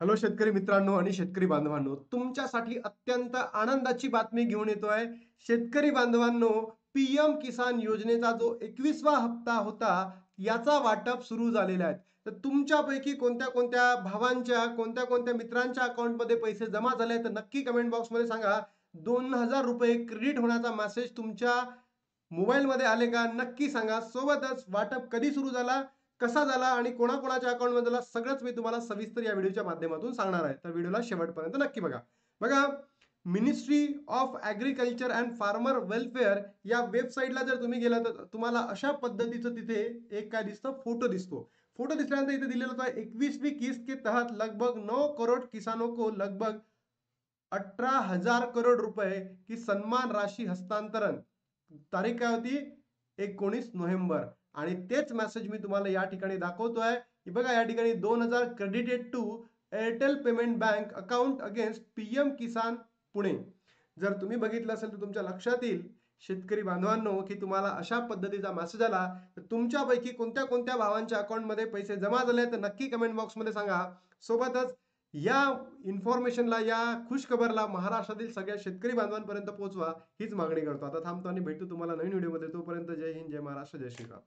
Hello शेतकरी मित्रांनो आणि शेतकरी बांधवांनो, तुमच्यासाठी अत्यंत आनंदाची बातमी घेऊन येतोय. शेतकरी बांधवांनो, पीएम किसान योजनेचा जो 21वा हप्ता होता, याचा वाटप सुरू झालेला आहे. तर तुमच्यापैकी कोणत्या-कोणत्या भावांच्या, कोणत्या-कोणत्या मित्रांच्या अकाउंटमध्ये पैसे जमा झाले तर नक्की कमेंट बॉक्समध्ये सांगा. ₹2000 क्रेडिट होण्याचा मेसेज तुमच्या मोबाईलमध्ये आले का? नक्की सांगा. सोबतच वाटप कधी सुरू झाला, कसा झाला आणि कोणाकोणाच्या अकाउंटमध्ये झाला सगळंच मी तुम्हाला सविस्तर या व्हिडिओच्या माध्यमातून सांगणार आहे. तर व्हिडिओला शेवटपर्यंत नक्की बघा. बघा, ministry of agriculture and farmer welfare या वेबसाईटला जर तुम्ही गेला तर तुम्हाला अशा पद्धतीचं तिथे एक काय दिसतं, फोटो दिसतो. फोटो दिसल्यानंतर इथे दिलेलं होतं 21वीं किस्त के तहत लगभग 9 करोड़ किसानों को लगभग 18,000 करोड़ रुपए की सन्मान राशि हस्तांतरण. तारीख काय होती? 19 नोव्हेंबर. आणि तेच मेसेज मी तुम्हाला या ठिकाणी दाखवतोय. की बघा या ठिकाणी 2000 credited to Airtel payment bank account against PM Kisan Pune. जर तुम्ही बघितलं असेल तर तुमच्या लक्षात येईल शेतकरी बांधवांनो की तुम्हाला अशा पद्धतीचा मेसेज आला. तर तुमच्यापैकी कोणत्या-कोणत्या भावांच्या अकाउंटमध्ये पैसे जमा झाले तर नक्की कमेंट बॉक्समध्ये सांगा. सोबतच या इन्फॉर्मेशनला, या खुशखबरला महाराष्ट्रातील सगळ्या शेतकरी बांधवांपर्यंत पोहोचवा हीच मागणी करतो. आता थांबतो आणि भेटू तुम्हाला नवीन व्हिडिओमध्ये. तोपर्यंत जय हिंद, जय महाराष्ट्र, जय श्रीराम.